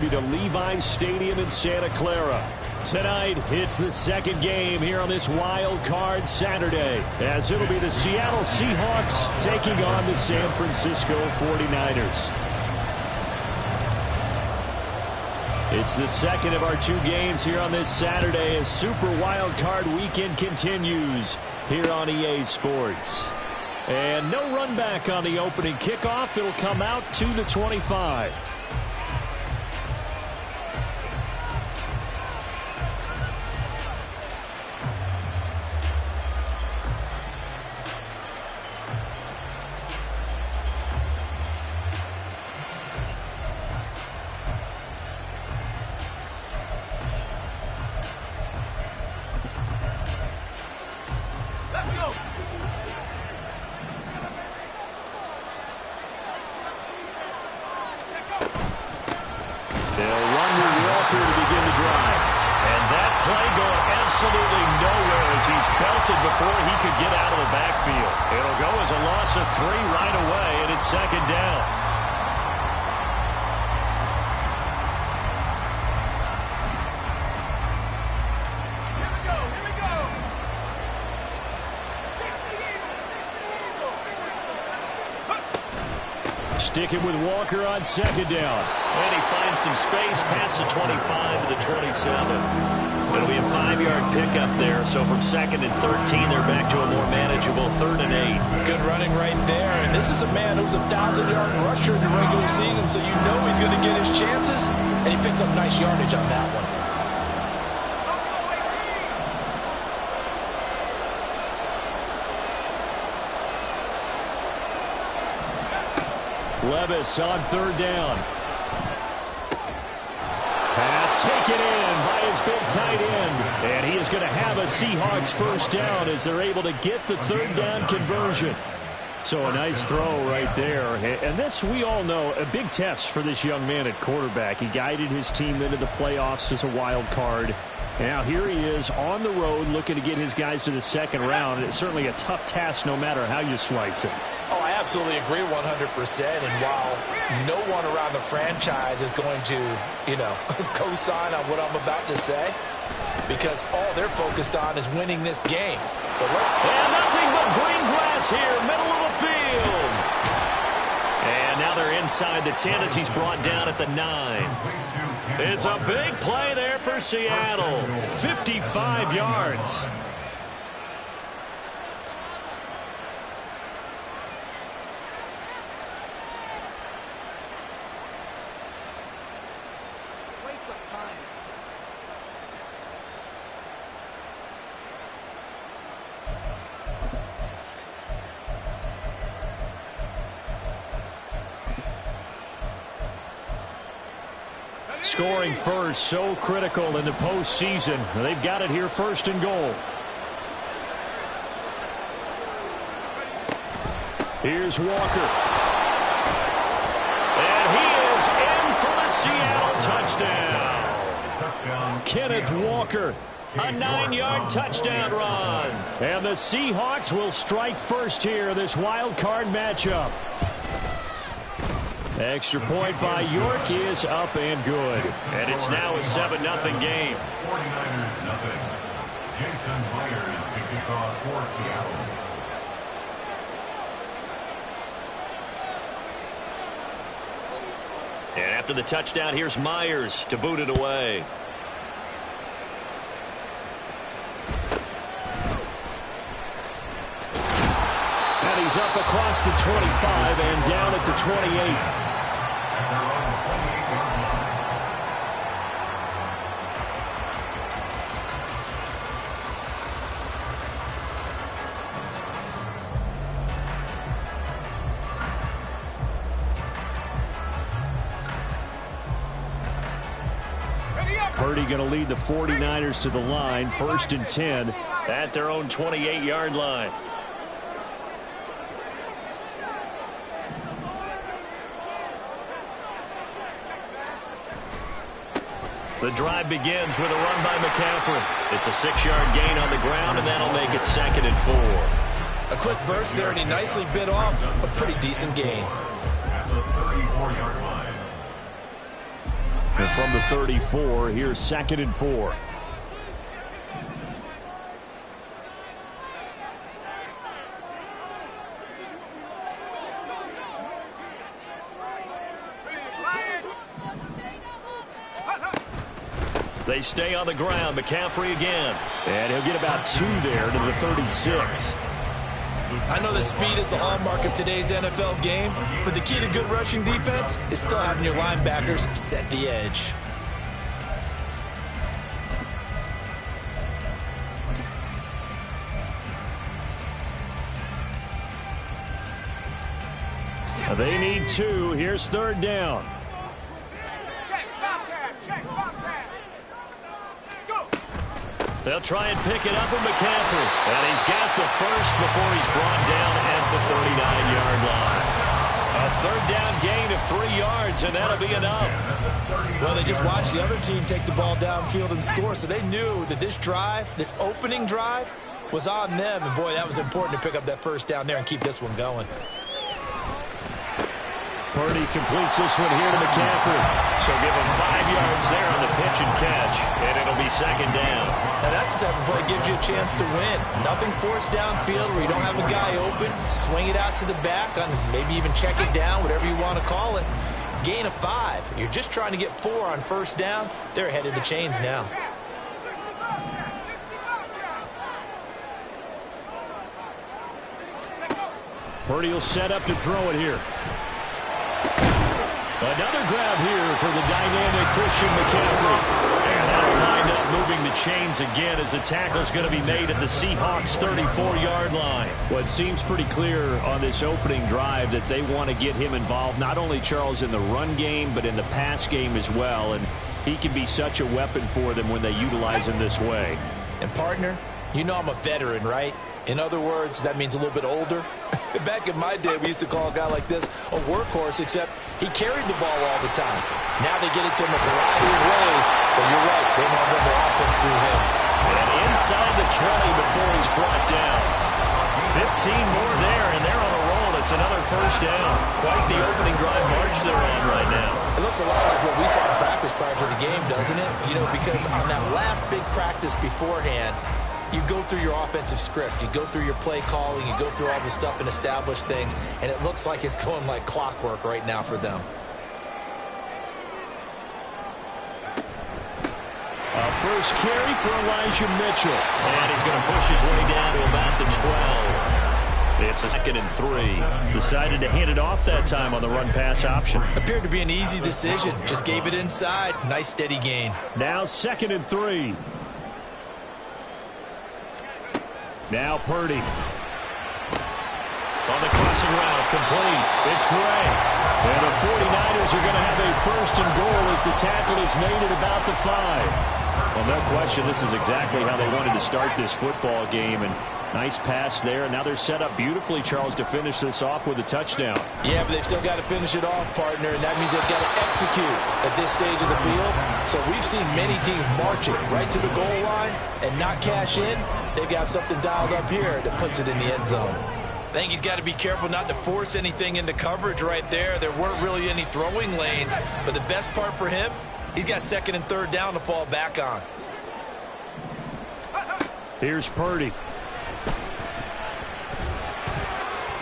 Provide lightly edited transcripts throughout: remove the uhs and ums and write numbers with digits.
To Levi's Stadium in Santa Clara. Tonight, it's the second game here on this wild card Saturday, as it'll be the Seattle Seahawks taking on the San Francisco 49ers. It's the second of our two games here on this Saturday as Super Wild Card Weekend continues here on EA Sports. And no run back on the opening kickoff. It'll come out to the 25. They'll run with Walker to begin the drive. And that play going absolutely nowhere as he's belted before he could get out of the backfield. It'll go as a loss of 3 right away, and it's second down. Sticking with Walker on second down. And he finds some space past the 25 to the 27. It'll be a 5-yard pickup there. So from 2nd and 13, they're back to a more manageable 3rd and 8. Good running right there. And this is a man who's a 1,000-yard rusher in the regular season, so you know he's going to get his chances. And he picks up nice yardage on that one. Levis on 3rd down. Pass taken in by his big tight end. And he is going to have a Seahawks first down as they're able to get the 3rd down conversion. So a nice throw right there. And this, we all know, a big test for this young man at quarterback. He guided his team into the playoffs as a wild card. Now here he is on the road looking to get his guys to the 2nd round. It's certainly a tough task no matter how you slice it. Oh, I absolutely agree 100%. And while no one around the franchise is going to, co-sign on what I'm about to say, because all they're focused on is winning this game. And nothing but green grass here, middle of the field. And now they're inside the 10 as he's brought down at the 9. It's a big play there for Seattle. 55 yards. Scoring first, so critical in the postseason. They've got it here, 1st and goal. Here's Walker. And he is in for the Seattle touchdown. Kenneth Walker, a 9-yard touchdown run. And the Seahawks will strike first here in this wild card matchup. Extra point by York is up and good. And it's now a 7-0 game. 49ers nothing. Jason Myers to kick off for Seattle. And after the touchdown, here's Myers to boot it away. And he's up across the 25 and down at the 28. Purdy going to lead the 49ers to the line, 1st and 10 at their own 28-yard line. The drive begins with a run by McCaffrey. It's a 6-yard gain on the ground, and that'll make it 2nd and 4. A quick burst there, and he nicely bit off a pretty decent gain. At the 34-yard line. And from the 34, here's 2nd and 4. They stay on the ground. McCaffrey again. And he'll get about 2 there to the 36. I know that speed is the hallmark of today's NFL game, but the key to good rushing defense is still having your linebackers set the edge. They need 2. Here's 3rd down. They'll try and pick it up with McCaffrey. And he's got the first before he's brought down at the 39-yard line. A 3rd down gain of 3 yards, and that'll be enough. Well, they just watched the other team take the ball downfield and score, so they knew that this drive, this opening drive, was on them. And, boy, that was important to pick up that 1st down there and keep this one going. Purdy completes this one here to McCaffrey. So give him 5 yards there on the pitch and catch, and it'll be 2nd down. Now that's the type of play that gives you a chance to win. Nothing forced downfield where you don't have a guy open. Swing it out to the back, on maybe even check it down, whatever you want to call it. Gain of 5. You're just trying to get 4 on 1st down. They're ahead of the chains now. Purdy will set up to throw it here. Another grab here for the dynamic Christian McCaffrey. And that'll wind up moving the chains again as the tackle's going to be made at the Seahawks 34-yard line. Well, it seems pretty clear on this opening drive that they want to get him involved, not only, Charles, in the run game, but in the pass game as well. And he can be such a weapon for them when they utilize him this way. And, partner, you know I'm a veteran, right? In other words, that means a little bit older. Back in my day, we used to call a guy like this a workhorse, except he carried the ball all the time. Now they get it to him a variety of ways, but you're right, they want to run their offense through him. And inside the 20 before he's brought down. 15 more there, and they're on a roll. It's another 1st down. Quite the opening drive march they're on right now. It looks a lot like what we saw in practice prior to the game, doesn't it? You know, because on that last big practice beforehand, you go through your offensive script. You go through your play calling. You go through all the stuff and establish things. And it looks like it's going like clockwork right now for them. First carry for Elijah Mitchell. And he's going to push his way down to about the 12. It's a 2nd and 3. Decided to hand it off that time on the run-pass option. Appeared to be an easy decision. Just gave it inside. Nice steady gain. Now 2nd and 3. Now Purdy. On the crossing route, complete. It's Gray. And the 49ers are going to have a 1st and goal as the tackle is made at about the 5. Well, no question, this is exactly how they wanted to start this football game. And nice pass there. And now they're set up beautifully, Charles, to finish this off with a touchdown. Yeah, but they've still got to finish it off, partner. And that means they've got to execute at this stage of the field. So we've seen many teams march it right to the goal line and not cash in. They've got something dialed up here that puts it in the end zone. I think he's got to be careful not to force anything into coverage right there. There weren't really any throwing lanes. But the best part for him, he's got 2nd and 3rd down to fall back on. Here's Purdy.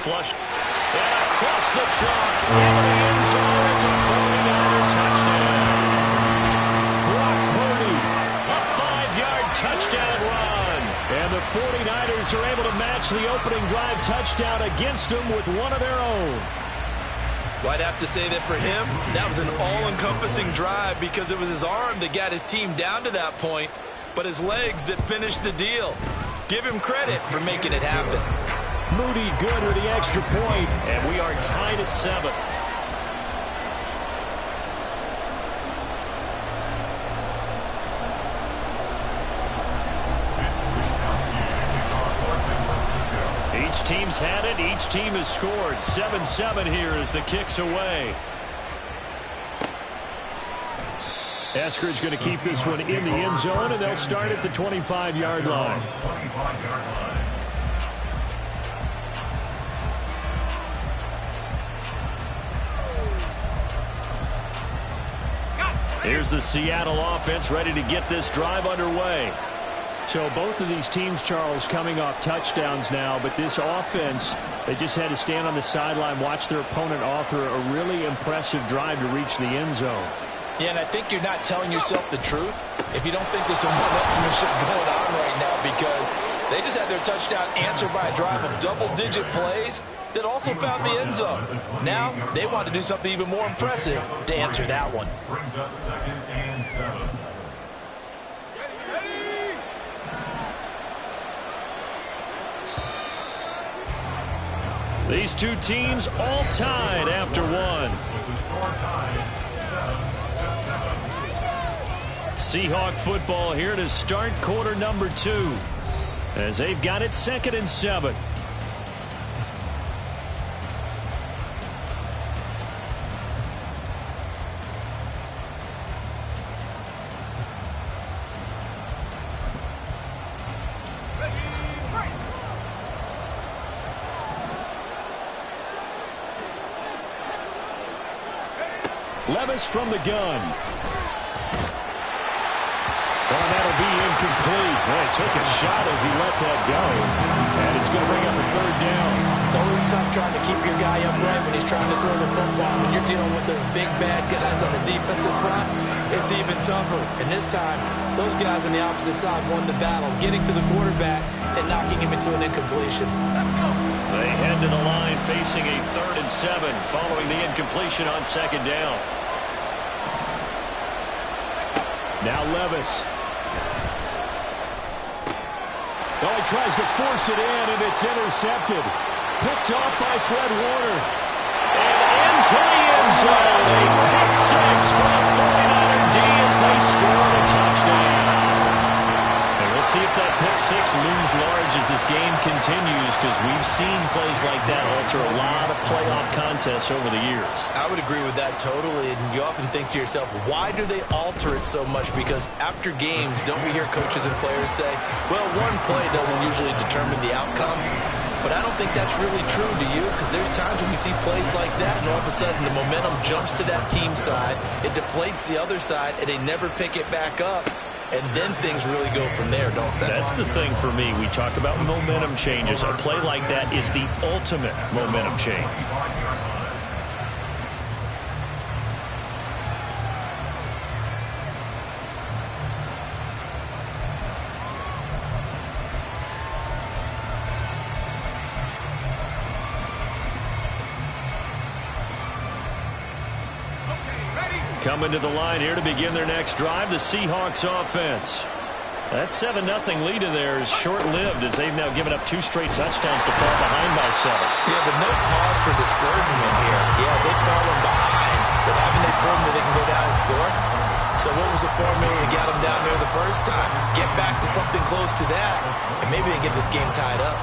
Flush. And across the chalk. Into the end zone. It's a 49er touchdown. Brock Purdy. A 5-yard touchdown run. And the 49ers are able to match the opening drive touchdown against them with one of their own. Well, I'd have to say that for him, that was an all-encompassing drive because it was his arm that got his team down to that point, but his legs that finished the deal. Give him credit for making it happen. Moody good with the extra point, and we are tied at 7. Each team's had it. Each team has scored. 7-7 here as the kick's away. Eskridge going to keep this one in the end zone, and they'll start at the 25-yard line. Here's the Seattle offense ready to get this drive underway. So both of these teams, Charles, coming off touchdowns now, but this offense, they just had to stand on the sideline, watch their opponent author a really impressive drive to reach the end zone. Yeah, and I think you're not telling yourself the truth if you don't think there's some one-upsmanship going on right now, because they just had their touchdown answered by a drive of double-digit plays that also found the end zone. Now they want to do something even more impressive to answer that one. Brings up 2nd and 7. These two teams all tied after one. With the score tied 7-7. Seahawk football here to start quarter number 2, as they've got it 2nd and 7. Levis from the gun. Well, that'll be incomplete. Boy, took a shot as he let that go. And it's going to bring up a 3rd down. It's always tough trying to keep your guy upright when he's trying to throw the football. When you're dealing with those big, bad guys on the defensive front, it's even tougher. And this time, those guys on the opposite side won the battle, getting to the quarterback and knocking him into an incompletion. They head to the line facing a 3rd and 7 following the incompletion on 2nd down. Now Levis. Oh, he tries to force it in, and it's intercepted. Picked off by Fred Warner. And into the end zone. A pick 6 for the 49er D as they score a touchdown. And we'll see if that pick 6 looms large as this game continues, because we've seen plays like that alter a lot of playoff contests over the years. I would agree with that totally, and you often think to yourself, why do they alter it so much? Because after games, don't we hear coaches and players say, well, one play doesn't usually determine the outcome? But I don't think that's really true, do you? Because there's times when we see plays like that, and all of a sudden the momentum jumps to that team side, it deflates the other side, and they never pick it back up. And then things really go from there, don't they? That's the thing for me. We talk about momentum changes. A play like that is the ultimate momentum change. Coming to the line here to begin their next drive, the Seahawks offense. That 7-0 lead of theirs short-lived, as they've now given up 2 straight touchdowns to fall behind by 7. Yeah, but no cause for discouragement here. Yeah, they've fallen behind, but haven't they proven that they can go down and score? So what was the formula that got them down there the first time? Get back to something close to that, and maybe they get this game tied up.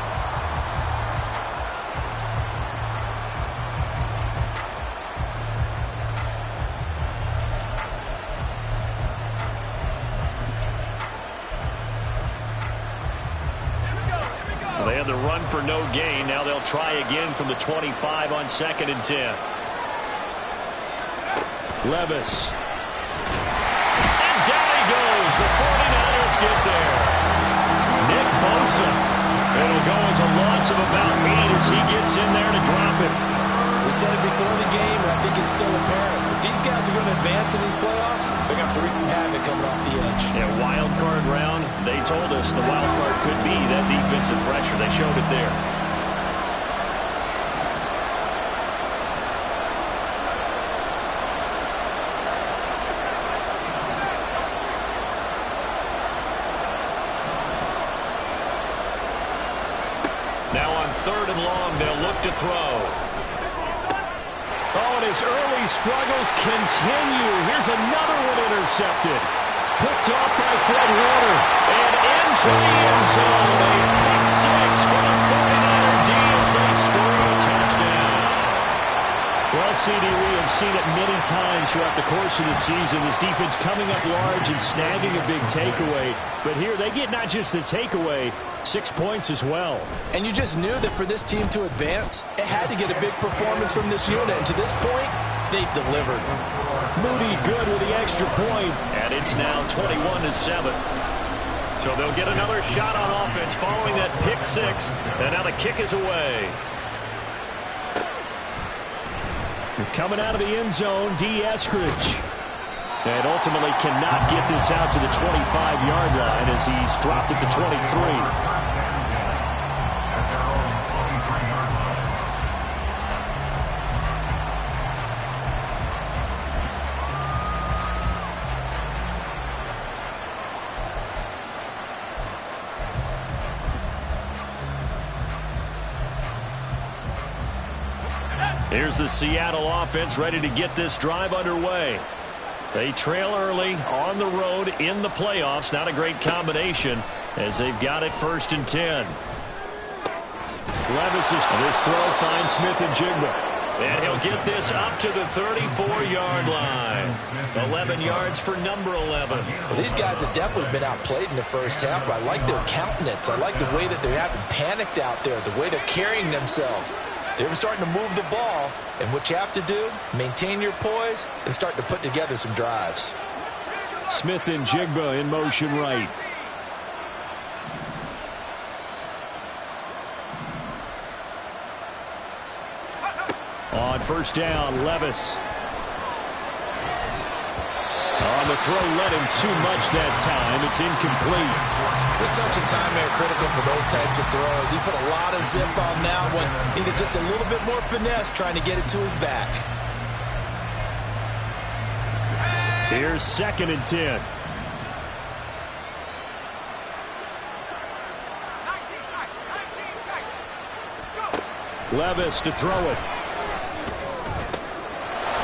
They had the run for no gain. Now they'll try again from the 25 on 2nd and 10. Levis. And down he goes. The 49ers get there. Nick Bosa. It'll go as a loss of about 8 as he gets in there to drop it. We said it before the game, and I think it's still apparent. If these guys are going to advance in these playoffs, they're going to have to wreak some havoc coming off the edge. Yeah, wild card round. They told us the wild card could be that defensive pressure. They showed it there. Now on 3rd and long, they'll look to throw. Oh, and his early struggles continue. Here's another one intercepted. Picked off by Fred Warner. And into the end zone. A pick 6 for the 49er D as they score a touchdown. Well, CD, we have seen it many times throughout the course of the season. This defense coming up large and snagging a big takeaway. But here they get not just the takeaway, 6 points as well. And you just knew that for this team to advance, it had to get a big performance from this unit. And to this point, they've delivered. Moody good with the extra point, and it's now 21-7. So they'll get another shot on offense following that pick six, and now the kick is away. Coming out of the end zone, D. Eskridge. And ultimately cannot get this out to the 25-yard line as he's dropped at the 23. Here's the Seattle offense ready to get this drive underway. They trail early on the road in the playoffs. Not a great combination as they've got it 1st and 10. Levis is this throw finds Smith and Jigba. And he'll get this up to the 34-yard line. 11 yards for number 11. Well, these guys have definitely been outplayed in the first half, but I like their countenance. I like the way that they haven't panicked out there, the way they're carrying themselves. They were starting to move the ball, and what you have to do, maintain your poise and start to put together some drives. Smith and Jigba in motion right. On 1st down, Levis. On the throw, led him too much that time. It's incomplete. Good touch and time there, critical for those types of throws. He put a lot of zip on that one. Needed just a little bit more finesse trying to get it to his back. Here's 2nd and 10. Levis to throw it.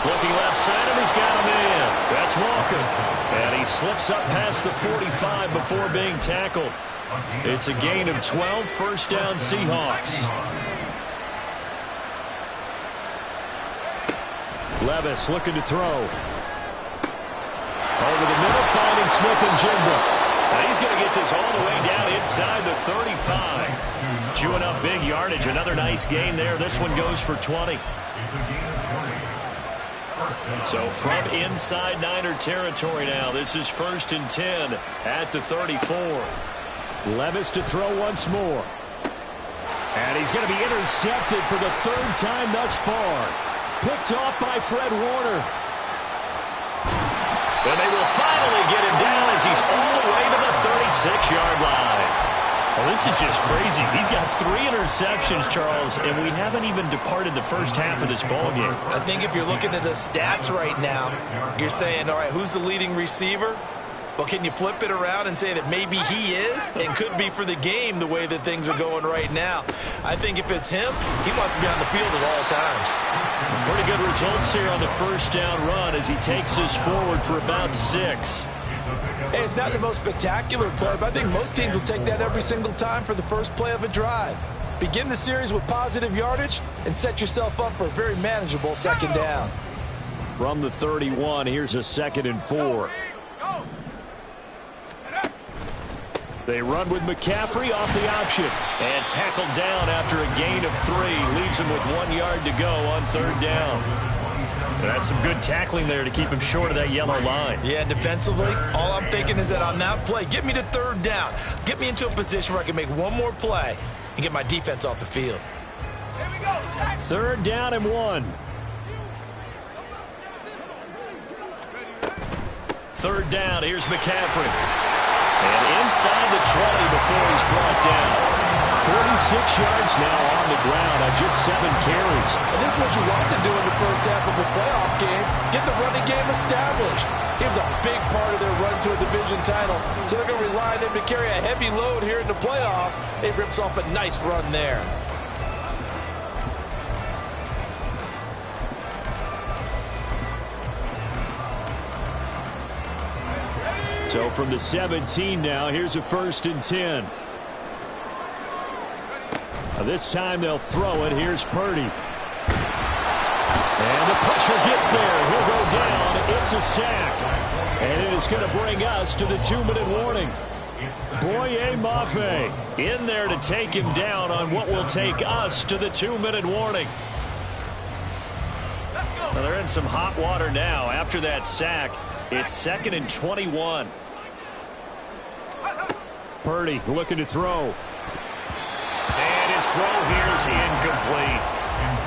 Looking left side, and he's got a man. That's Walker. And he slips up past the 45 before being tackled. It's a gain of 12, 1st down Seahawks. Levis looking to throw. Over the middle, finding Smith and Jigba. Now he's going to get this all the way down inside the 35. Chewing up big yardage. Another nice gain there. This one goes for 20. So from inside Niner territory now, this is 1st and 10 at the 34. Levis to throw once more. And he's going to be intercepted for the 3rd time thus far. Picked off by Fred Warner. And they will finally get him down as he's all the way to the 36-yard line. Well, this is just crazy. He's got 3 interceptions, Charles, and we haven't even departed the first half of this ballgame. I think if you're looking at the stats right now, you're saying, all right, who's the leading receiver? Well, can you flip it around and say that maybe he is and could be for the game the way that things are going right now? I think if it's him, he must be on the field at all times. Pretty good results here on the 1st down run as he takes us forward for about 6. Hey, it's not the most spectacular play, but I think most teams will take that every single time for the first play of a drive. Begin the series with positive yardage and set yourself up for a very manageable 2nd down. From the 31, here's a 2nd and 4. They run with McCaffrey off the option. And tackled down after a gain of 3. Leaves him with 1 yard to go on 3rd down. That's some good tackling there to keep him short of that yellow line. Yeah, defensively, all I'm thinking is that on that play, get me to 3rd down. Get me into a position where I can make one more play and get my defense off the field. 3rd down and 1. 3rd down, here's McCaffrey. And inside the 20 before he's brought down. 46 yards now on the ground on just 7 carries. And this is what you want to do in the first half of a playoff game. Get the running game established. He was a big part of their run to a division title. So they're going to rely on him to carry a heavy load here in the playoffs. He rips off a nice run there. So from the 17 now, here's a 1st and 10. This time they'll throw it. Here's Purdy. And the pressure gets there. He'll go down. It's a sack. And it is going to bring us to the 2-minute warning. Boye Mafe in there to take him down on what will take us to the 2-minute warning. Well, there in some hot water now. After that sack, it's 2nd and 21. Purdy looking to throw. And his throw here is incomplete.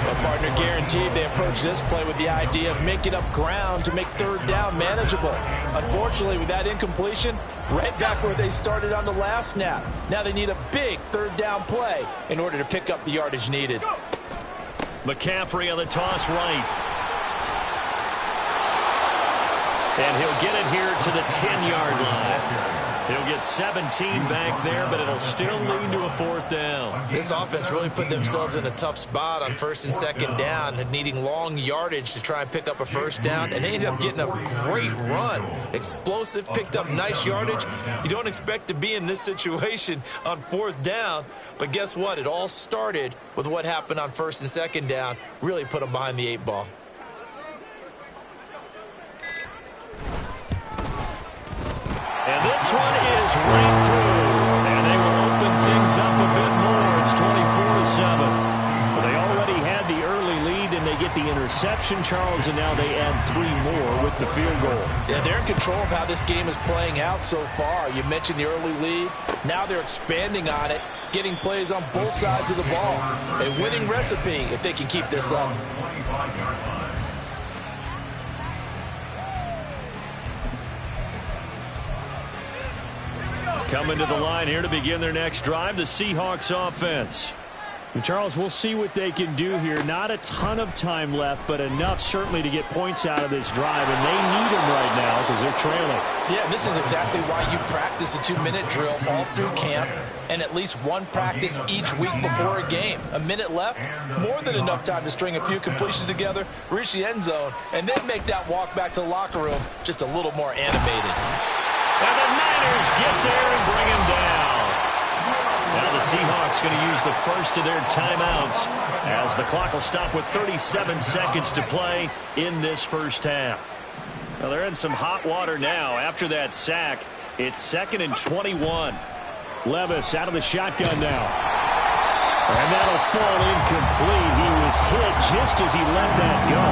Well, partner, guaranteed they approach this play with the idea of making up ground to make 3rd down manageable. Unfortunately, with that incompletion, right back where they started on the last snap. Now they need a big 3rd down play in order to pick up the yardage needed. McCaffrey on the toss right. And he'll get it here to the 10-yard line. He'll get 17 back there, but it'll still lead to a 4th down. This offense really put themselves in a tough spot on 1st and 2nd down, needing long yardage to try and pick up a 1st down, and they ended up getting a great run. Explosive, picked up nice yardage. You don't expect to be in this situation on 4th down, but guess what? It all started with what happened on 1st and 2nd down. Really put them behind the 8 ball. And this one is right through. And they will open things up a bit more. It's 24-7. Well, they already had the early lead, and they get the interception, Charles, and now they add 3 more with the field goal. Yeah, they're in control of how this game is playing out so far. You mentioned the early lead. Now they're expanding on it, getting plays on both sides of the ball. A winning recipe if they can keep this up. Coming to the line here to begin their next drive, the Seahawks offense. And Charles, we'll see what they can do here. Not a ton of time left, but enough certainly to get points out of this drive, and they need them right now because they're trailing. Yeah, this is exactly why you practice a 2-minute drill all through camp and at least one practice each week before a game. A minute left, more than enough time to string a few completions together, reach the end zone, and then make that walk back to the locker room just a little more animated. And the Niners get there and bring him down. Now the Seahawks going to use the first of their timeouts as the clock will stop with 37 seconds to play in this first half. Well, they're in some hot water now. After that sack, it's 2nd and 21. Levis out of the shotgun now. And that'll fall incomplete. He was hit just as he let that go.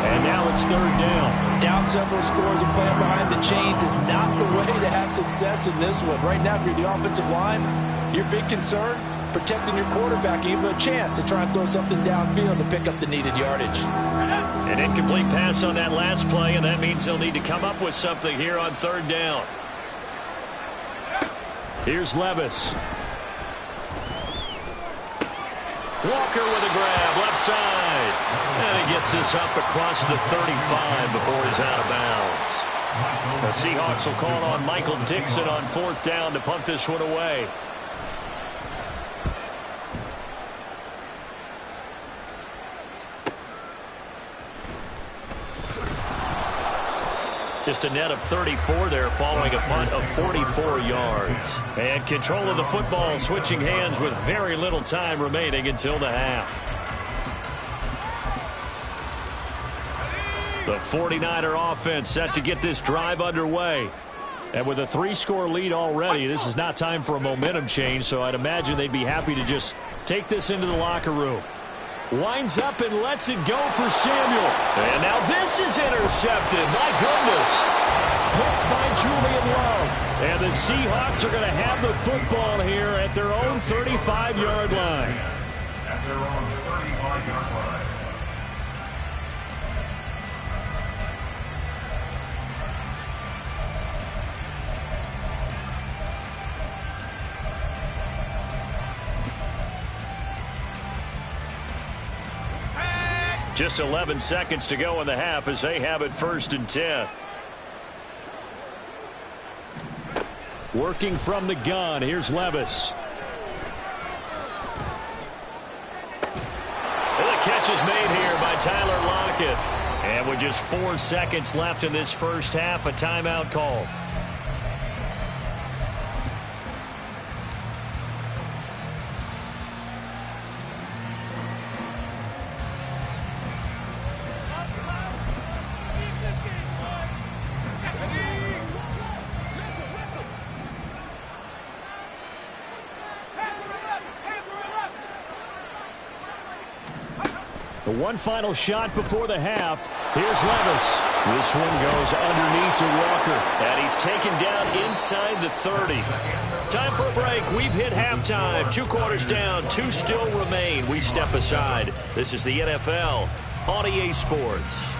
And now it's 3rd down. Down several scores and playing behind the chains is not the way to have success in this one. Right now, if you're the offensive line, your big concern, protecting your quarterback, give him a chance to try and throw something downfield to pick up the needed yardage. An incomplete pass on that last play, and that means they'll need to come up with something here on 3rd down. Here's Levis. Walker with a grab, left side. And he gets this up across the 35 before he's out of bounds. The Seahawks will call on Michael Dixon on 4th down to punt this one away. Just a net of 34 there following a punt of 44 yards. And control of the football switching hands with very little time remaining until the half. The 49er offense set to get this drive underway. And with a 3-score lead already, this is not time for a momentum change, so I'd imagine they'd be happy to just take this into the locker room. Winds up and lets it go for Samuel. And now this is intercepted. My goodness. Picked by Julian Love. And the Seahawks are going to have the football here at their own 35-yard line. At their own 35-yard line. Just 11 seconds to go in the half as they have it 1st and 10. Working from the gun, here's Levis. And the catch is made here by Tyler Lockett. And with just 4 seconds left in this first half, a timeout call. One final shot before the half. Here's Levis. This one goes underneath to Walker. And he's taken down inside the 30. Time for a break. We've hit halftime. 2 quarters down. 2 still remain. We step aside. This is the NFL on EA Sports.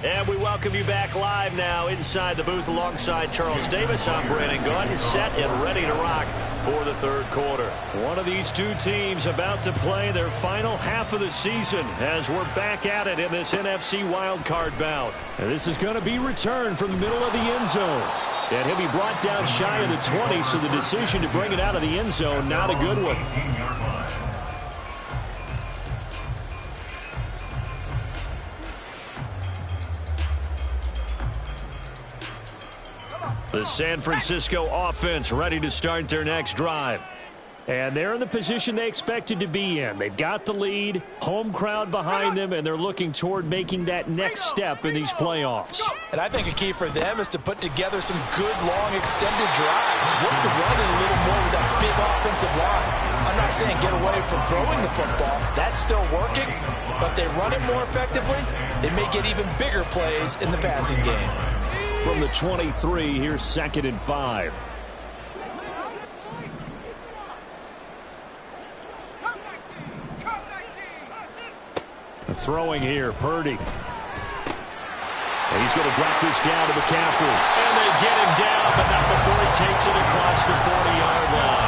And we welcome you back live now inside the booth alongside Charles Davis. I'm Brandon Gaudin, set and ready to rock for the third quarter. One of these two teams about to play their final half of the season as we're back at it in this NFC wildcard bout. And this is going to be returned from the middle of the end zone. And he'll be brought down shy of the 20, so the decision to bring it out of the end zone, not a good one. The San Francisco offense ready to start their next drive. And they're in the position they expected to be in. They've got the lead, home crowd behind them, and they're looking toward making that next step in these playoffs. And I think a key for them is to put together some good, long, extended drives. Work the run in a little more with that big offensive line. I'm not saying get away from throwing the football. That's still working. But they run it more effectively, they may get even bigger plays in the passing game. From the 23, here's 2nd and 5. Throwing here, Purdy. And he's going to drop this down to McCaffrey. And they get him down, but not before he takes it across the 40-yard line.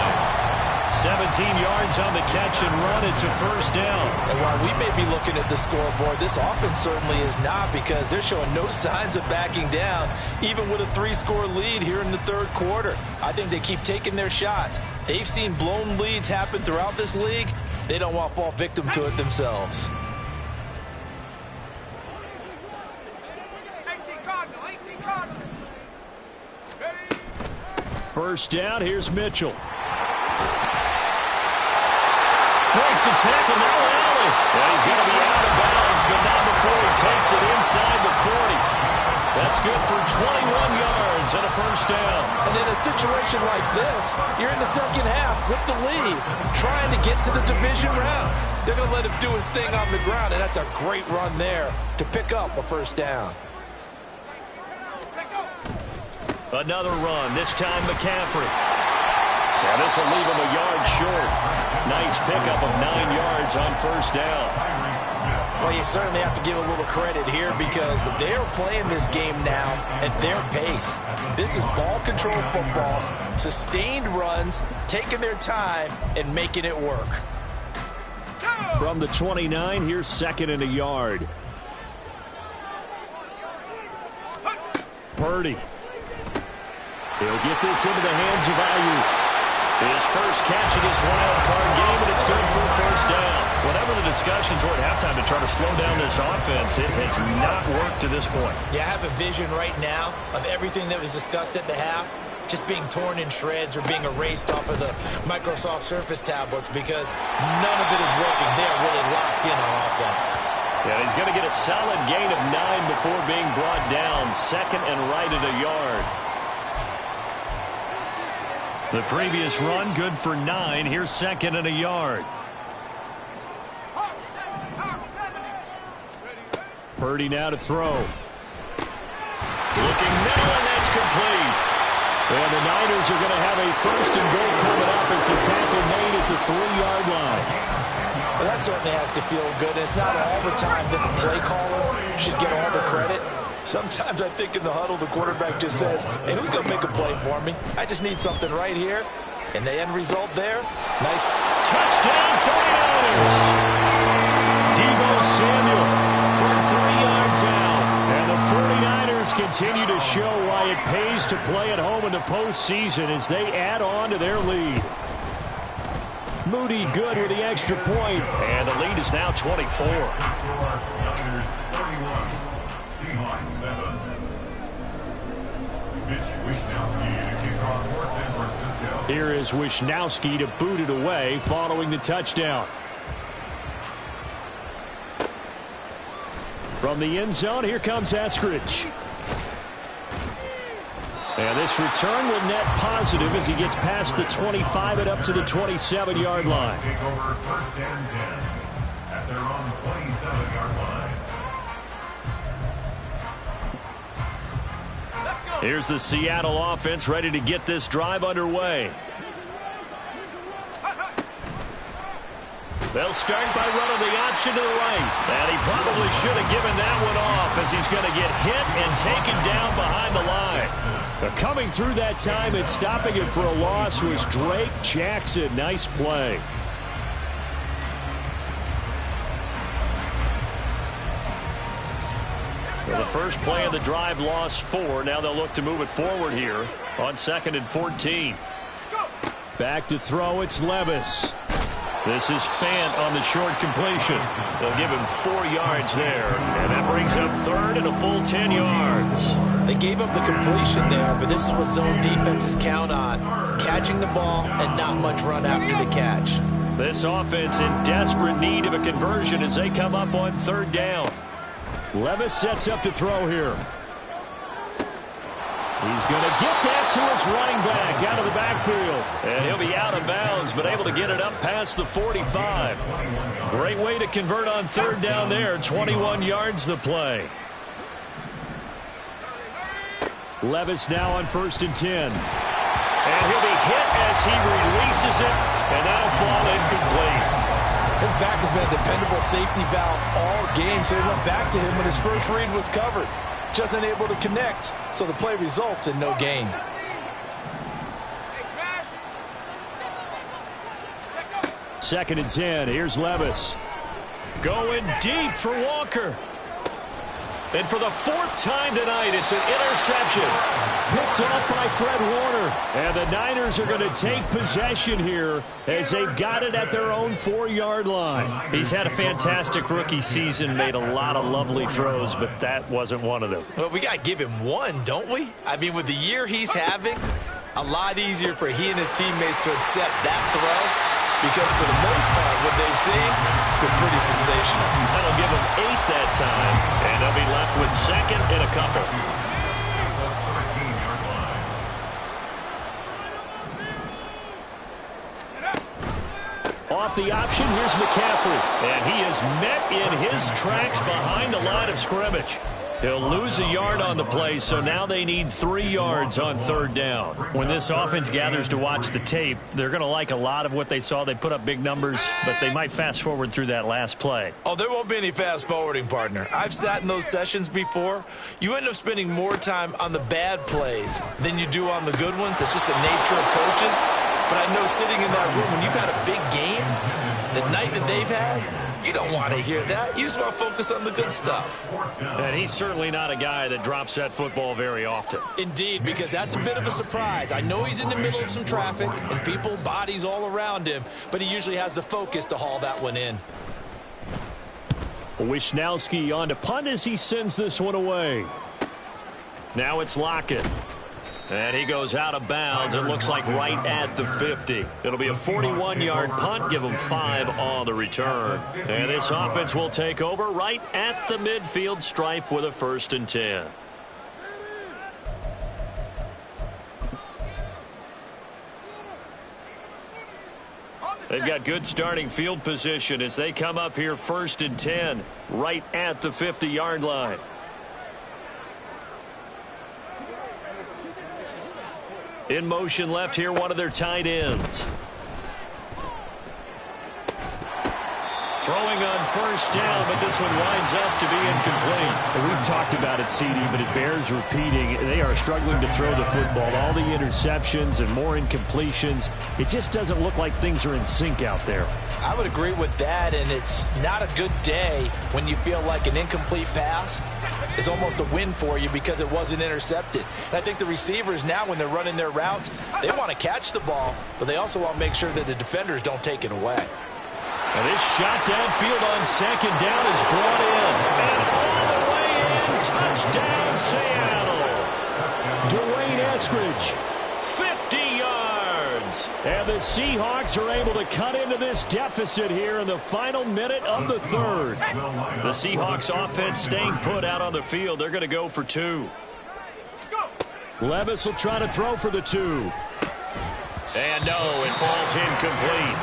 17 yards on the catch and run. It's a first down. And while we may be looking at the scoreboard, this offense certainly is not, because they're showing no signs of backing down, even with a 3-score lead here in the third quarter. I think they keep taking their shots. They've seen blown leads happen throughout this league. They don't want to fall victim to it themselves. First down, here's Mitchell. Breaks the tackle, now Allen. And he's going to be out of bounds, but not before he takes it inside the 40. That's good for 21 yards and a first down. And in a situation like this, you're in the second half with the lead, trying to get to the division round. They're going to let him do his thing on the ground, and that's a great run there to pick up a first down. Another run, this time McCaffrey. And this will leave him a yard short. Nice pickup of 9 yards on first down. Well, you certainly have to give a little credit here, because they're playing this game now at their pace. This is ball control football, sustained runs, taking their time and making it work. From the 29, here's 2nd and a yard. Purdy. He'll get this into the hands of Ayuk. His first catch of this wild card game, and it's good for a first down. Whatever the discussions were at halftime to try to slow down this offense, it has not worked to this point. Yeah, I have a vision right now of everything that was discussed at the half just being torn in shreds or being erased off of the Microsoft Surface tablets, because none of it is working. They're really locked in on offense. Yeah, he's going to get a solid gain of 9 before being brought down. 2nd and right at a yard. The previous run, good for 9. Here's 2nd and a yard. Purdy now to throw. Looking now, and that's complete. And the Niners are going to have a first and goal coming up as the tackle made at the 3-yard line. Well, that certainly has to feel good. It's not all the time that the play caller should get all the credit. Sometimes I think in the huddle, the quarterback just says, hey, who's going to make a play for me? I just need something right here. And the end result there, nice. Touchdown, 49ers. Deebo Samuel from 3 yards out. And the 49ers continue to show why it pays to play at home in the postseason as they add on to their lead. Moody good with the extra point, and the lead is now 24. Niners 31, Seahawks 7. Mitch Wishnowsky to kick off for San Francisco. Here is Wishnowsky to boot it away following the touchdown. From the end zone, here comes Eskridge. And this return will net positive as he gets past the 25 and up to the 27-yard line. Take over 1st and 10 at their own 27-yard line. Here's the Seattle offense ready to get this drive underway. They'll start by running the option to the right. And he probably should have given that one off as he's going to get hit and taken down behind the line. But coming through that time and stopping it for a loss was Drake Jackson. Nice play. Well, the first play of the drive lost 4. Now they'll look to move it forward here on 2nd and 14. Back to throw, it's Levis. This is Fant on the short completion. They'll give him 4 yards there, and that brings up 3rd and a full 10 yards. They gave up the completion there, but this is what zone defenses count on. Catching the ball and not much run after the catch. This offense in desperate need of a conversion as they come up on 3rd down. Levis sets up to throw here. He's going to get that to his running back out of the backfield. And he'll be out of bounds, but able to get it up past the 45. Great way to convert on 3rd down there. 21 yards the play. Levis now on 1st and 10. And he'll be hit as he releases it, and that'll fall incomplete. His back has been a dependable safety valve all game, so he went back to him when his first read was covered. Just unable to connect, so the play results in no gain. Second and 10. Here's Levis. Going deep for Walker. And for the 4th time tonight, it's an interception. Picked up by Fred Warner. And the Niners are going to take possession here as they've got it at their own 4-yard line. He's had a fantastic rookie season, made a lot of lovely throws, but that wasn't one of them. Well, we got to give him one, don't we? I mean, with the year he's having, a lot easier for he and his teammates to accept that throw. Because for the most part, what they've seen, it's been pretty sensational. That'll give them 8 that time, and they'll be left with 2nd and a couple. Off the option, here's McCaffrey. And he is met in his tracks behind the line of scrimmage. He'll lose a yard on the play, so now they need 3 yards on 3rd down. When this offense gathers to watch the tape, they're going to like a lot of what they saw. They put up big numbers, but they might fast forward through that last play. Oh, there won't be any fast forwarding, partner. I've sat in those sessions before. You end up spending more time on the bad plays than you do on the good ones. It's just the nature of coaches. But I know sitting in that room, when you've had a big game, the night that they've had, you don't want to hear that. You just want to focus on the good stuff. And he's certainly not a guy that drops that football very often. Indeed, because that's a bit of a surprise. I know he's in the middle of some traffic and people, bodies all around him, but he usually has the focus to haul that one in. Wisnowski on to punt as he sends this one away. Now it's Lockett. And he goes out of bounds. It looks like right at the 50. It'll be a 41-yard punt. Give them 5 on the return. And this offense will take over right at the midfield stripe with a 1st and 10. They've got good starting field position as they come up here 1st and 10 right at the 50-yard line. In motion left here, one of their tight ends. Throwing on 1st down, but this one winds up to be incomplete. And we've talked about it, CD, but it bears repeating. They are struggling to throw the football. All the interceptions and more incompletions. It just doesn't look like things are in sync out there. I would agree with that, and it's not a good day when you feel like an incomplete pass is almost a win for you because it wasn't intercepted. And I think the receivers now, when they're running their routes, they want to catch the ball, but they also want to make sure that the defenders don't take it away. And this shot downfield on 2nd down is brought in. And all the way in, touchdown Seattle. Dwayne Eskridge, 50 yards. And the Seahawks are able to cut into this deficit here in the final minute of the 3rd. The Seahawks offense staying put out on the field. They're going to go for 2. Levis will try to throw for the 2. And no, it falls incomplete.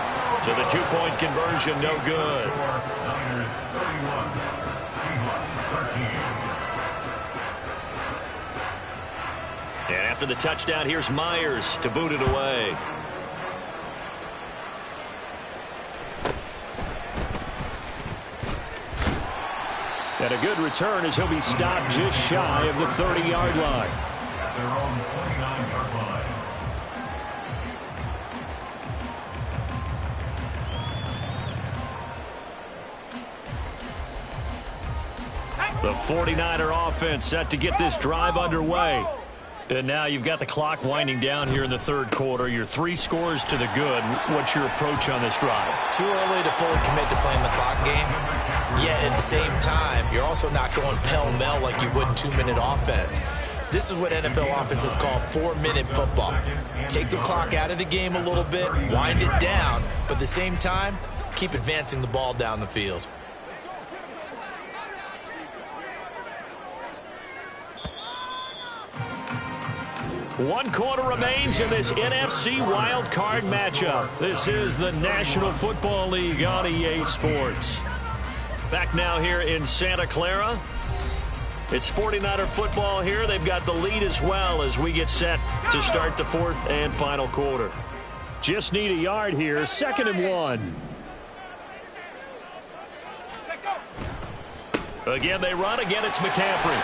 So the 2-point conversion, no good. Niners 31, Seahawks 13. And after the touchdown, here's Myers to boot it away. And a good return as he'll be stopped just shy of the 30-yard line. At their own 29-yard line. The 49er offense set to get this drive underway. And now you've got the clock winding down here in the third quarter. You're 3 scores to the good. What's your approach on this drive? Too early to fully commit to playing the clock game. Yet at the same time, you're also not going pell-mell like you would in 2-minute offense. This is what NFL offenses call 4-minute football. Take the clock out of the game a little bit, wind it down, but at the same time, keep advancing the ball down the field. One quarter remains in this NFC wild card matchup. This is the National Football League on EA Sports. Back now here in Santa Clara. It's 49er football here. They've got the lead as well as we get set to start the fourth and final quarter. Just need a yard here. 2nd and 1. Again, they run. Again, it's McCaffrey.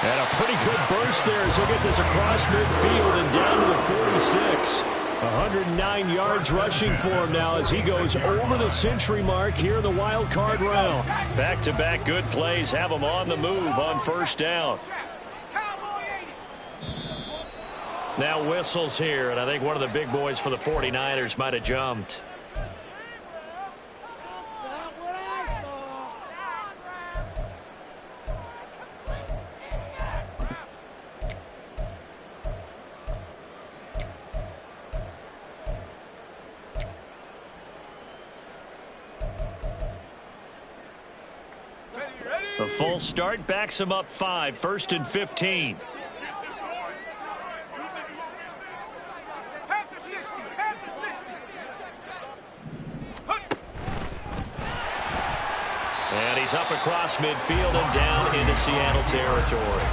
And a pretty good burst there as he'll get this across midfield and down to the 46. 109 yards rushing for him now as he goes over the century mark here in the wild card round. Back-to-back good plays have him on the move on first down. Now whistles here, and I think one of the big boys for the 49ers might have jumped. The full start backs him up 5, 1st and 15. And he's up across midfield and down into Seattle territory.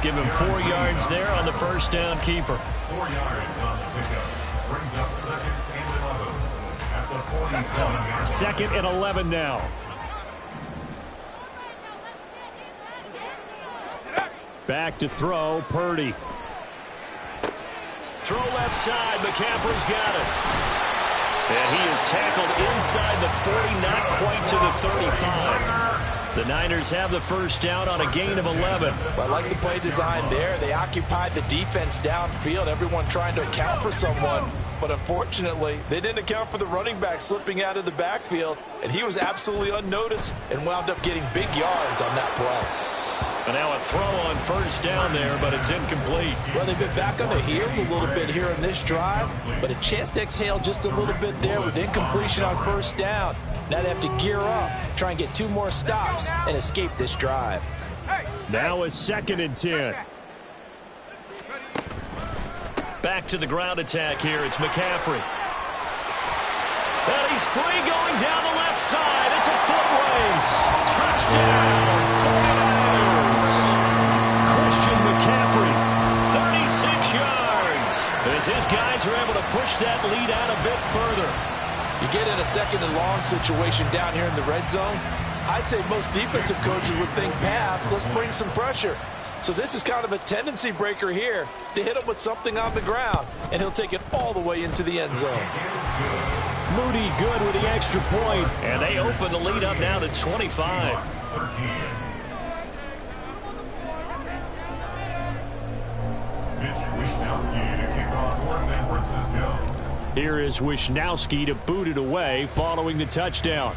Give him 4 yards there on the first down keeper. 4 yards on the pickup. Brings up 2nd and 11 at the 47-yard line. 2nd and 11 now. Back to throw, Purdy. Throw left side, McCaffrey's got it. And he is tackled inside the 40, not quite to the 35. The Niners have the first down on a gain of 11. Well, I like the play design there. They occupied the defense downfield, everyone trying to account for someone. But unfortunately, they didn't account for the running back slipping out of the backfield. And he was absolutely unnoticed and wound up getting big yards on that play. And now a throw on first down there, but it's incomplete. Well, they've been back on their heels a little bit here in this drive, but a chance to exhale just a little bit there with incompletion on first down. Now they have to gear up, try and get 2 more stops, and escape this drive. Now a 2nd and 10. Back to the ground attack here. It's McCaffrey. And he's free going down the left side. It's a foot race. Touchdown, 49ers. Christian McCaffrey, 36 yards. As his guys are able to push that lead out a bit further. You get in a 2nd and long situation down here in the red zone. I'd say most defensive coaches would think pass. Let's bring some pressure. So this is kind of a tendency breaker here to hit him with something on the ground, and he'll take it all the way into the end zone. Moody good with the extra point, and they open the lead up now to 25. Here is Wishnowski to boot it away following the touchdown.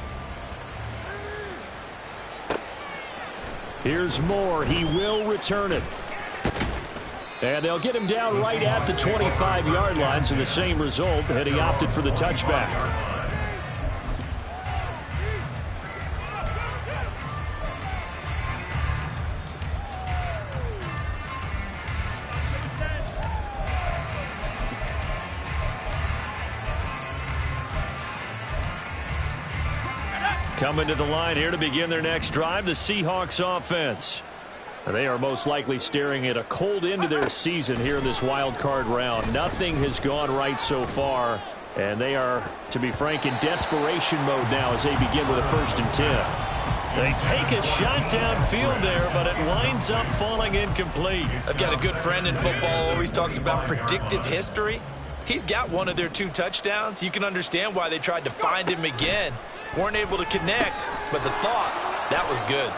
Here's Moore. He will return it. And they'll get him down right at the 25-yard line, so the same result had he opted for the touchback. Coming to the line here to begin their next drive, the Seahawks offense. They are most likely staring at a cold end to their season here in this wild card round. Nothing has gone right so far, and they are, to be frank, in desperation mode now as they begin with a 1st and 10. They take a shot downfield there, but it winds up falling incomplete. I've got a good friend in football, always talks about predictive history. He's got one of their 2 touchdowns. You can understand why they tried to find him again. Weren't able to connect, but the thought, that was good.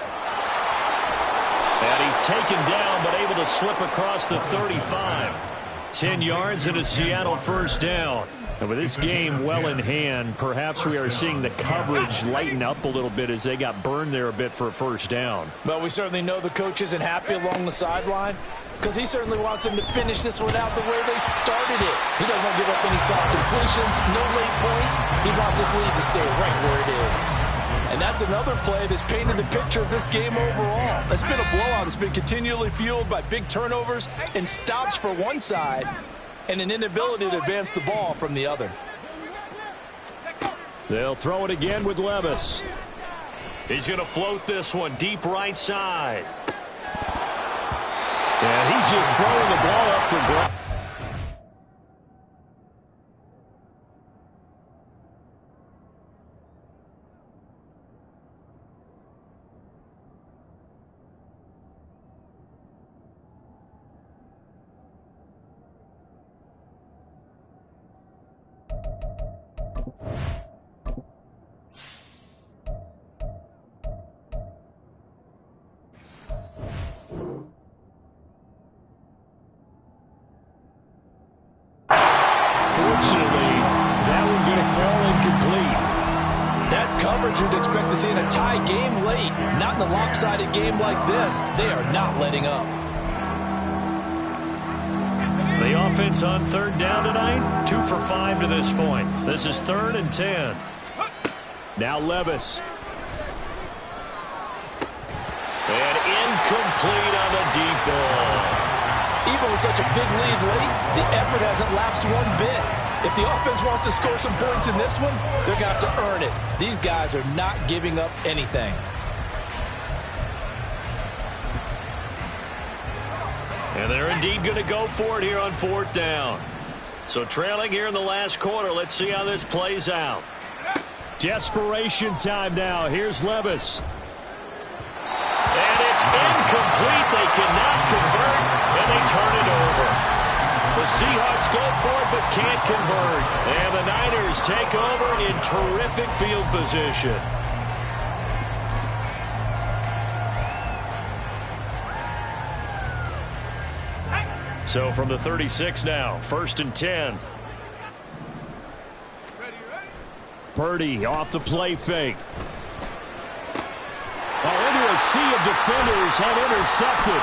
And he's taken down, but able to slip across the 35. 10 yards and a Seattle 1st down. And with this game well in hand, perhaps we are seeing the coverage lighten up a little bit as they got burned there a bit for a 1st down. But we certainly know the coach isn't happy along the sideline, because he certainly wants them to finish this one out the way they started it. He doesn't want to give up any soft completions, no late points. He wants his lead to stay right where it is. And that's another play that's painted the picture of this game overall. It's been a blowout. It's been continually fueled by big turnovers and stops for one side and an inability to advance the ball from the other. They'll throw it again with Levis. He's going to float this one deep right side. And he's just throwing the ball up for grabs. You'd expect to see in a tie game late. Not in a lopsided game like this. They are not letting up. The offense on 3rd down tonight, 2 for 5 to this point. This is 3rd and 10. Now Levis. And incomplete on the deep ball. Even with such a big lead late, the effort hasn't lapsed one bit. If the offense wants to score some points in this one, they're going to have to earn it. These guys are not giving up anything. And they're indeed going to go for it here on 4th down. So trailing here in the last quarter. Let's see how this plays out. Desperation time now. Here's Levis. And it's incomplete. They cannot convert, and they turn it over. The Seahawks go for it but can't convert. And the Niners take over in terrific field position. So from the 36 now, 1st and 10. Purdy off the play fake. Into a sea of defenders and intercepted.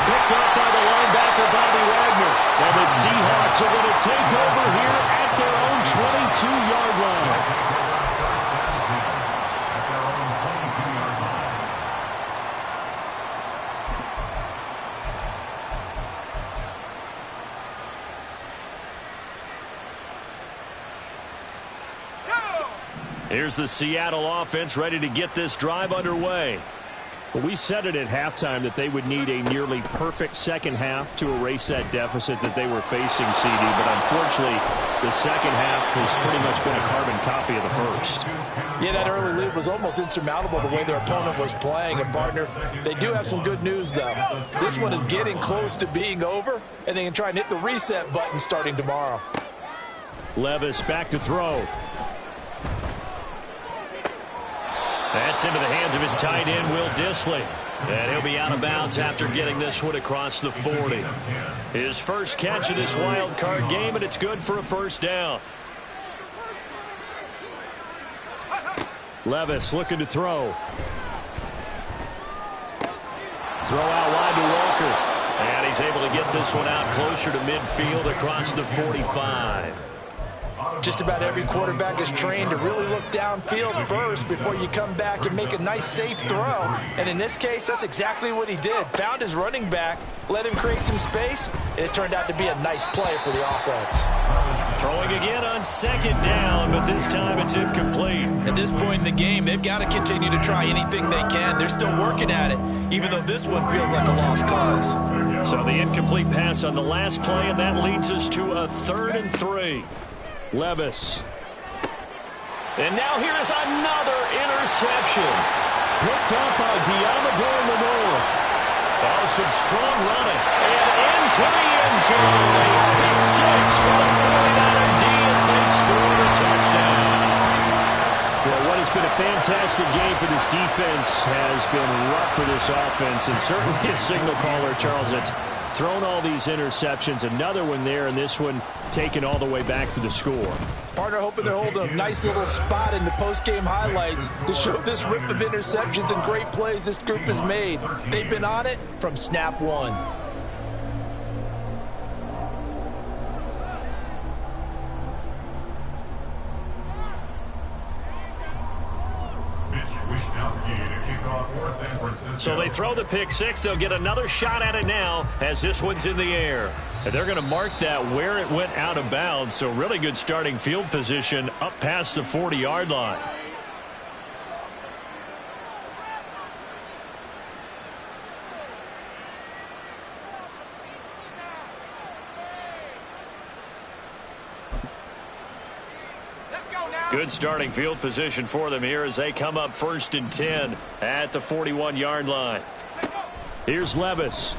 Picked up by the linebacker, Bobby Wagner. And the Seahawks are going to take over here at their own 22-yard line. Here's the Seattle offense ready to get this drive underway. Well, we said it at halftime that they would need a nearly perfect second half to erase that deficit that they were facing, CD. But unfortunately, the second half has pretty much been a carbon copy of the first. Yeah, that early lead was almost insurmountable the way their opponent was playing. And, partner, they do have some good news, though. This one is getting close to being over, and they can try and hit the reset button starting tomorrow. Levis back to throw. That's into the hands of his tight end, Will Dissly. And he'll be out of bounds after getting this one across the 40. His first catch of this wild card game, and it's good for a 1st down. Levis looking to throw. Throw out wide to Walker. And he's able to get this one out closer to midfield across the 45. Just about every quarterback is trained to really look downfield first before you come back and make a nice, safe throw. And in this case, that's exactly what he did. Found his running back, let him create some space, and it turned out to be a nice play for the offense. Throwing again on second down, but this time it's incomplete. At this point in the game, they've got to continue to try anything they can. They're still working at it, even though this one feels like a lost cause. So the incomplete pass on the last play, and that leads us to a 3rd and 3. Levis. And now here is another interception. Picked up by Diamador Lenore. Oh, some strong running. And into the end zone. A pick 6 for the 49er D as they scored a touchdown. Well, what has been a fantastic game for this defense has been rough for this offense, and certainly a signal caller, Charles, that's thrown all these interceptions. Another one there, and this one taken all the way back for the score. Partner hoping they're holding a nice little spot in the post-game highlights to show this rip of interceptions and great plays this group has made. They've been on it from snap one. So they throw the pick 6. They'll get another shot at it now as this one's in the air. And they're going to mark that where it went out of bounds. So really good starting field position up past the 40-yard line. Good starting field position for them here as they come up 1st and 10 at the 41-yard line. Here's Levis.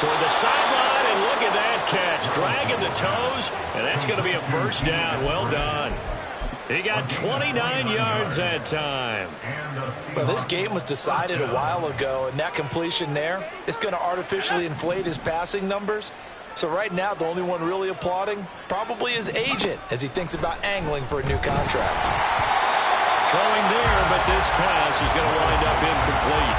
Toward the sideline, and look at that catch. Dragging the toes, and that's going to be a 1st down. Well done. He got 29 yards that time. Well, this game was decided a while ago, and that completion there is going to artificially inflate his passing numbers. So right now, the only one really applauding probably his agent as he thinks about angling for a new contract. Throwing there, but this pass is going to wind up incomplete.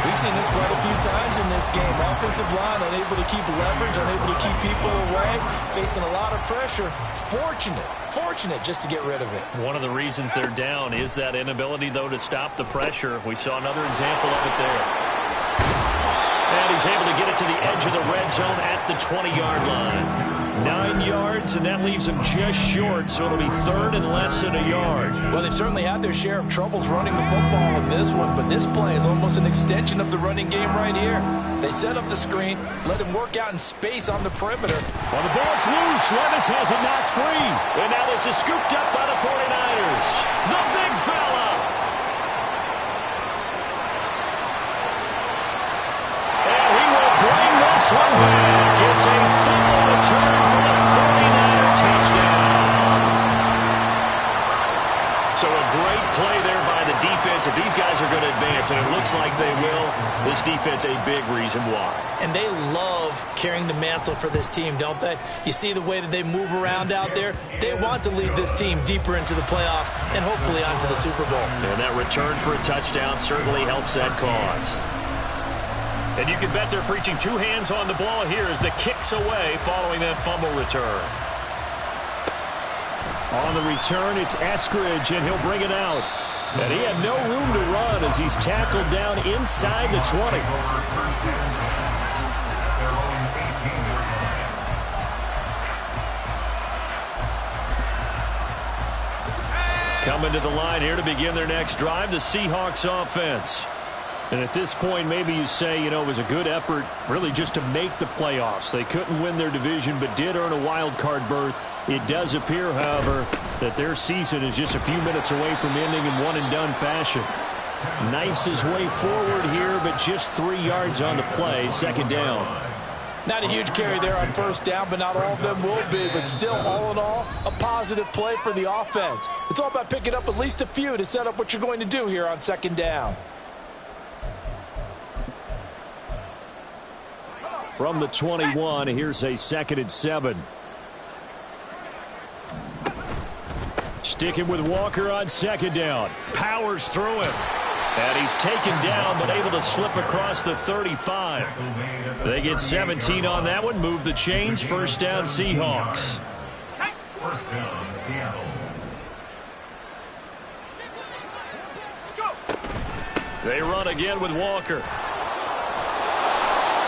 We've seen this quite a few times in this game. Offensive line unable to keep leverage, unable to keep people away, facing a lot of pressure. Fortunate just to get rid of it. One of the reasons they're down is that inability, though, to stop the pressure. We saw another example of it there. And he's able to get it to the edge of the red zone at the 20-yard line. 9 yards, and that leaves him just short, so it'll be 3rd and less than a yard. Well, they've certainly had their share of troubles running the football in this one, but this play is almost an extension of the running game right here. They set up the screen, let him work out in space on the perimeter. Well, the ball's loose. Levis has it knocked free. And now this is scooped up by the 49ers. The big fella. And he will bring this one back. It's a foul return for the 49er touchdown. So a great play there by the defense. If these guys are going to advance, and it looks like they will, this defense a big reason why. And they love carrying the mantle for this team, don't they? You see the way that they move around out there. They want to lead this team deeper into the playoffs and hopefully onto the Super Bowl. And that return for a touchdown certainly helps that cause. And you can bet they're preaching 2 hands on the ball here as the kick's away following that fumble return. On the return, it's Eskridge, and he'll bring it out. And he had no room to run as he's tackled down inside the 20. Coming to the line here to begin their next drive, the Seahawks offense. And at this point, maybe you say, it was a good effort really just to make the playoffs. They couldn't win their division but did earn a wild card berth. It does appear, however, that their season is just a few minutes away from ending in one-and-done fashion. Knifes his way forward here, but just 3 yards on the play, 2nd down. Not a huge carry there on 1st down, but not all of them will be. But still, all in all, a positive play for the offense. It's all about picking up at least a few to set up what you're going to do here on 2nd down. From the 21, here's a 2nd and 7. Sticking with Walker on 2nd down. Powers through him. And he's taken down, but able to slip across the 35. They get 17 on that one. Move the chains. First down, Seahawks. First down, Seattle. They run again with Walker.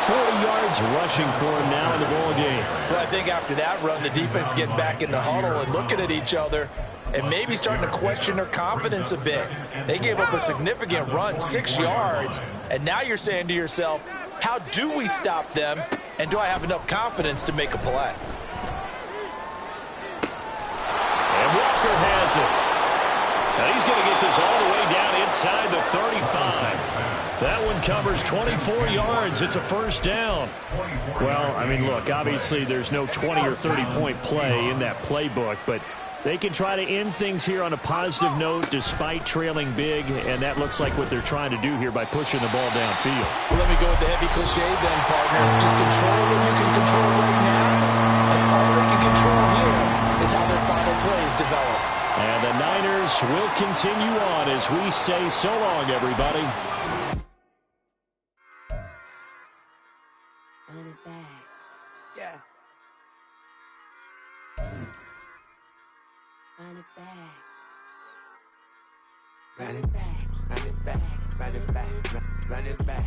40 yards rushing for him now in the ball game. Well, I think after that run, the defense get back in the huddle and looking at each other and maybe starting to question their confidence a bit. They gave up a significant run, 6 yards, and now you're saying to yourself, how do we stop them, and do I have enough confidence to make a play? And Walker has it. Now he's going to get this all the way down inside the 35. That one covers 24 yards. It's a first down. Well, I mean, look, obviously there's no 20 or 30-point play in that playbook, but they can try to end things here on a positive note despite trailing big, and that looks like what they're trying to do here by pushing the ball downfield. Well, let me go with the heavy cliche then, partner. Just control what you can control right now, and all they can control here is how their final plays develop. And the Niners will continue on as we say so long, everybody. Run it back. Yeah. Run it back. Run it back. Run it back. Run it back. Run it back.